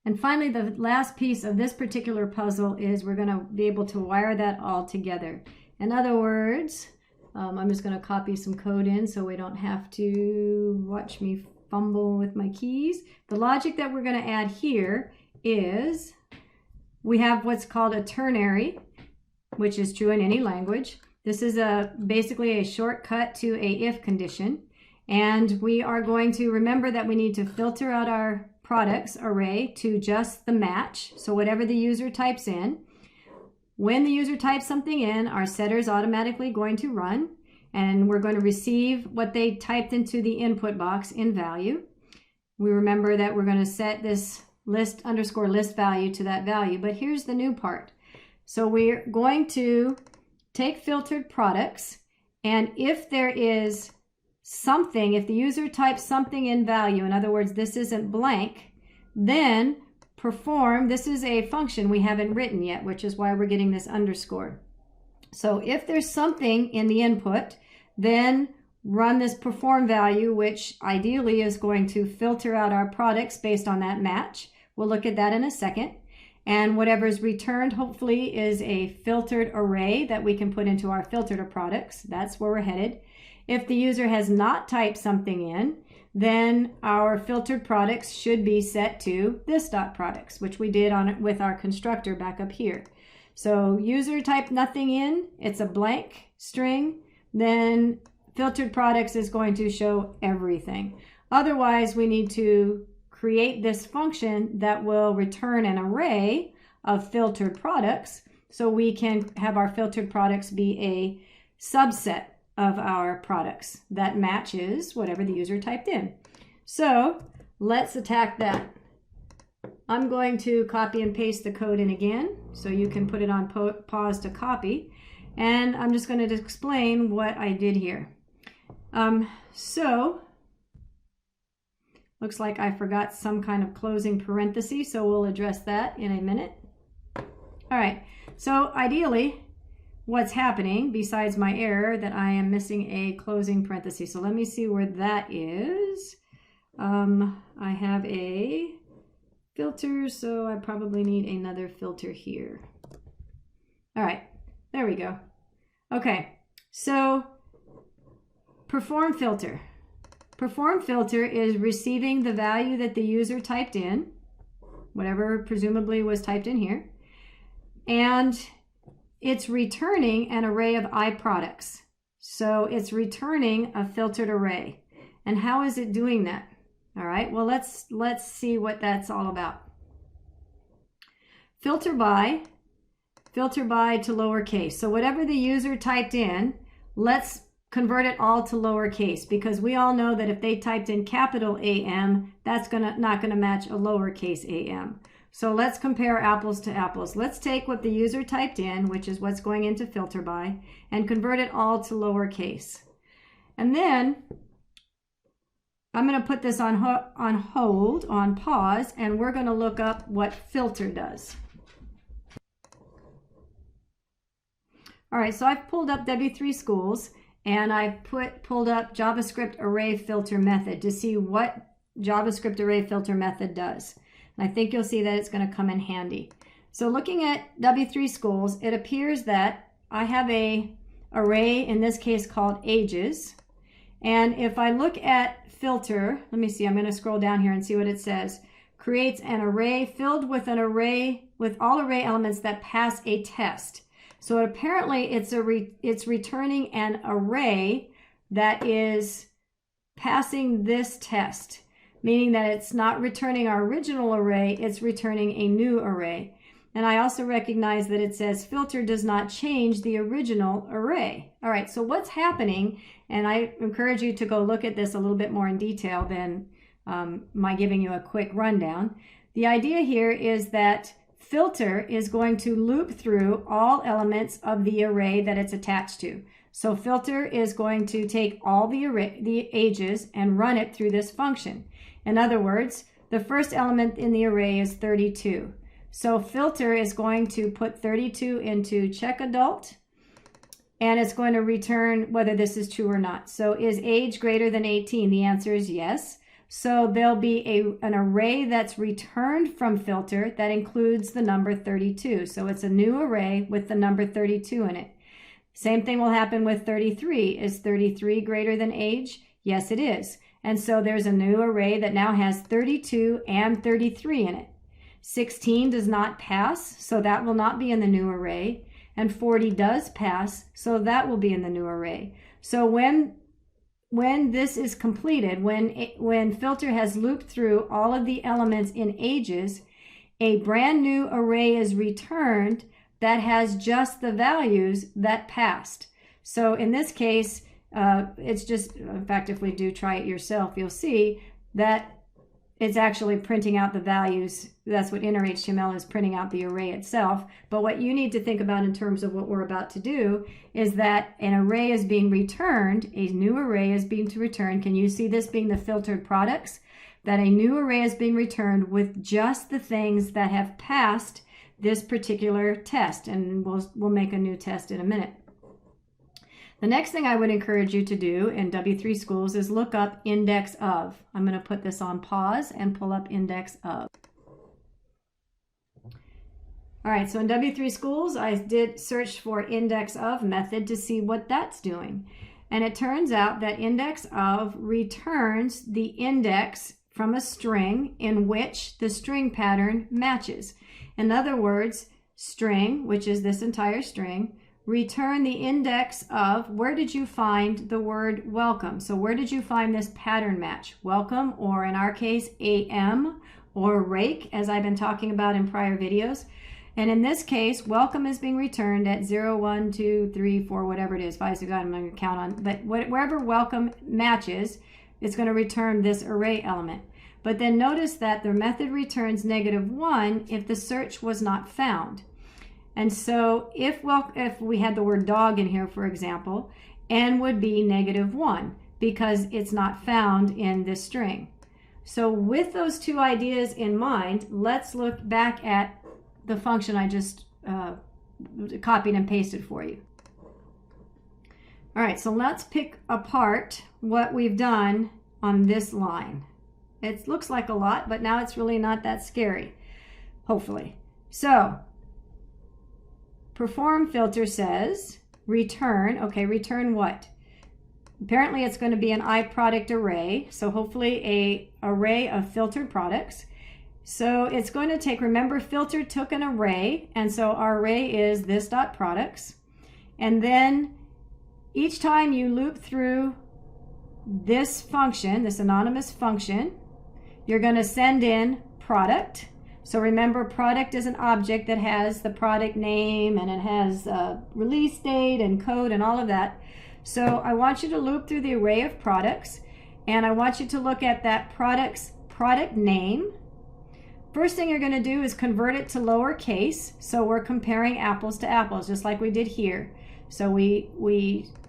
And finally, the last piece of this particular puzzle is we're going to be able to wire that all together. In other words, I'm just going to copy some code in so we don't have to watch me fumble with my keys. The logic that we're going to add here is we have what's called a ternary, which is true in any language. This is basically a shortcut to a if condition. And we are going to remember that we need to filter out our products array to just the match. So whatever the user types in. When the user types something in, our setter is automatically going to run, and we're going to receive what they typed into the input box in value. We remember that we're going to set this list underscore list value to that value, but here's the new part. So we're going to take filtered products, and if there is something, if the user types something in value, in other words, this isn't blank, then perform, this is a function we haven't written yet, which is why we're getting this underscore. So if there's something in the input, then run this perform value, which ideally is going to filter out our products based on that match. We'll look at that in a second. And whatever is returned, hopefully, is a filtered array that we can put into our filtered products. That's where we're headed. If the user has not typed something in, then our filtered products should be set to this dot products, which we did on it with our constructor back up here. So user typed nothing in, it's a blank string, then filtered products is going to show everything. Otherwise, we need to create this function that will return an array of filtered products so we can have our filtered products be a subset of our products that matches whatever the user typed in. So let's attack that. I'm going to copy and paste the code in again so you can put it on pause to copy, and I'm just going to explain what I did here. So looks like I forgot some kind of closing parenthesis, so we'll address that in a minute. All right, so ideally what's happening besides my error that I am missing a closing parenthesis. So let me see where that is. I have a filter, so I probably need another filter here. All right, there we go. Okay, so perform filter. Perform filter is receiving the value that the user typed in, whatever presumably was typed in here, and it's returning an array of iProducts. So it's returning a filtered array. And how is it doing that? All right, well, let's see what that's all about. Filter by to lowercase. So whatever the user typed in, let's convert it all to lowercase, because we all know that if they typed in capital AM, that's not gonna match a lowercase am. So let's compare apples to apples. Let's take what the user typed in, which is what's going into filter by, and convert it all to lowercase. And then I'm going to put this on hold, on pause, and we're going to look up what filter does. All right, so I've pulled up W3 Schools, and I've pulled up JavaScript array filter method to see what JavaScript array filter method does. And I think you'll see that it's going to come in handy. So looking at W3 Schools, it appears that I have an array, in this case called ages. And if I look at filter, let me see, I'm going to scroll down here and see what it says. Creates an array filled with an array with all array elements that pass a test. So apparently it's returning an array that is passing this test, meaning that it's not returning our original array, it's returning a new array. And I also recognize that it says filter does not change the original array. All right, so what's happening, and I encourage you to go look at this a little bit more in detail than my giving you a quick rundown. The idea here is that filter is going to loop through all elements of the array that it's attached to. So filter is going to take all the ages and run it through this function. In other words, the first element in the array is 32. So filter is going to put 32 into check adult, and it's going to return whether this is true or not. So is age greater than 18? The answer is yes. So there'll be an array that's returned from filter that includes the number 32. So it's a new array with the number 32 in it. Same thing will happen with 33. Is 33 greater than age? Yes, it is. And so there's a new array that now has 32 and 33 in it. 16 does not pass, so that will not be in the new array. And 40 does pass, so that will be in the new array. So when this is completed, when filter has looped through all of the elements in ages, a brand new array is returned that has just the values that passed. So in this case, it's just, in fact, if we do try it yourself, you'll see that it's actually printing out the values. That's what inner HTML is, printing out the array itself. But what you need to think about in terms of what we're about to do is that an array is being returned, a new array is being returned. Can you see this being the filtered products? That a new array is being returned with just the things that have passed this particular test. And we'll make a new test in a minute. The next thing I would encourage you to do in W3 Schools is look up index of. I'm going to put this on pause and pull up index of. All right, so in W3 Schools, I did search for index of method to see what that's doing. And it turns out that index of returns the index from a string in which the string pattern matches. In other words, string, which is this entire string, return the index of, where did you find the word welcome? So where did you find this pattern match? Welcome, or in our case, AM, or rake, as I've been talking about in prior videos. And in this case, welcome is being returned at 0, 1, 2, 3, 4, whatever it is, 5, 6, I'm not going to count on, but wherever welcome matches, it's going to return this array element. But then notice that the method returns -1 if the search was not found. And so if we had the word dog in here, for example, n would be -1 because it's not found in this string. So with those two ideas in mind, let's look back at the function I just copied and pasted for you. All right, so let's pick apart what we've done on this line. It looks like a lot, but now it's really not that scary, hopefully. So perform filter says return. Okay, return what? Apparently it's going to be an iProduct array, so hopefully a array of filtered products. So it's going to take, remember filter took an array, and so our array is this dot products. And then each time you loop through this function, this anonymous function, you're going to send in product. So remember, product is an object that has the product name and it has release date and code and all of that. So I want you to loop through the array of products, and I want you to look at that product's product name. First thing you're going to do is convert it to lowercase. So we're comparing apples to apples, just like we did here. So we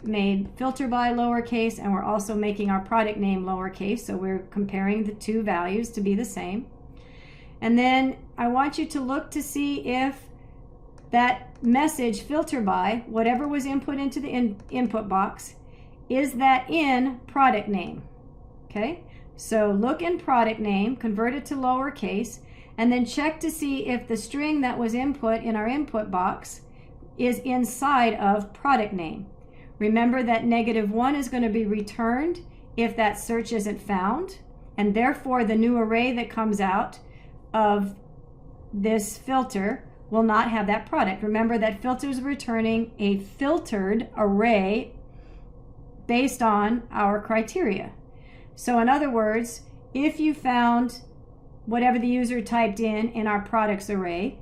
made filter by lowercase, and we're also making our product name lowercase. So we're comparing the two values to be the same. And then I want you to look to see if that message filter by, whatever was input into the input box, is that in product name. Okay, so look in product name, convert it to lowercase, and then check to see if the string that was input in our input box is inside of product name. Remember that -1 is going to be returned if that search isn't found, and therefore the new array that comes out of this filter will not have that product. Remember that filter is returning a filtered array based on our criteria. So in other words, if you found whatever the user typed in our products array,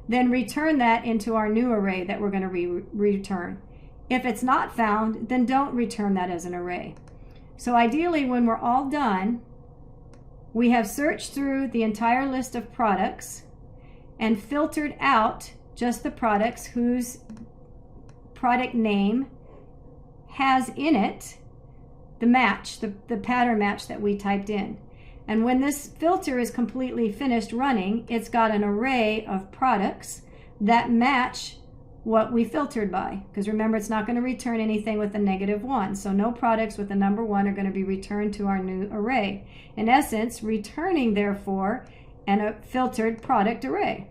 then return that into our new array that we're going to return. If it's not found, then don't return that as an array. So ideally, when we're all done, we have searched through the entire list of products and filtered out just the products whose product name has in it the match, the pattern match that we typed in. And when this filter is completely finished running, it's got an array of products that match what we filtered by. Because remember, it's not going to return anything with a -1. So no products with the number 1 are going to be returned to our new array. In essence, returning, therefore, a filtered product array.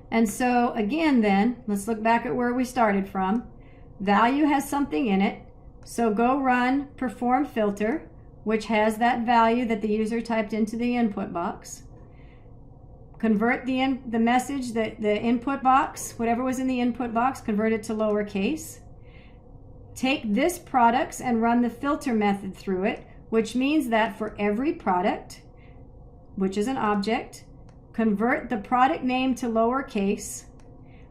And so again then, let's look back at where we started from. Value has something in it. So go run perform filter, which has that value that the user typed into the input box. Convert the message, the input box, whatever was in the input box, convert it to lowercase. Take this products and run the filter method through it, which means that for every product, which is an object, convert the product name to lowercase,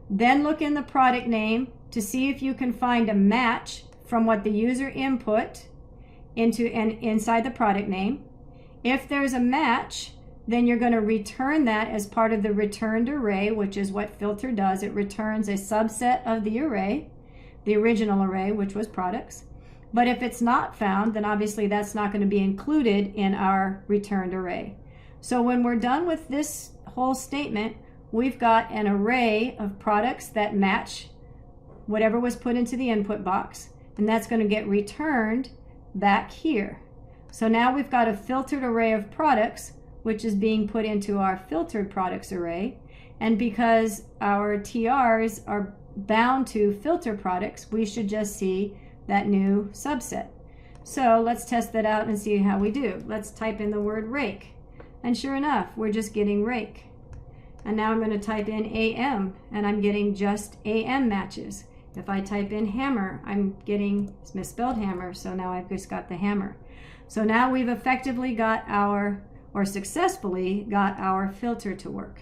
then look in the product name to see if you can find a match from what the user input inside the product name. If there's a match, then you're going to return that as part of the returned array, which is what filter does. It returns a subset of the array, the original array, which was products. But if it's not found, then obviously that's not going to be included in our returned array. So when we're done with this whole statement, we've got an array of products that match whatever was put into the input box, and that's going to get returned back here. So now we've got a filtered array of products, which is being put into our filtered products array. And because our TRs are bound to filter products, we should just see that new subset. So let's test that out and see how we do. Let's type in the word rake. And sure enough, we're just getting rake. And now I'm going to type in AM, and I'm getting just AM matches. If I type in hammer, I'm getting misspelled hammer, so now I've just got the hammer. So now we've effectively got our, or successfully got our filter to work.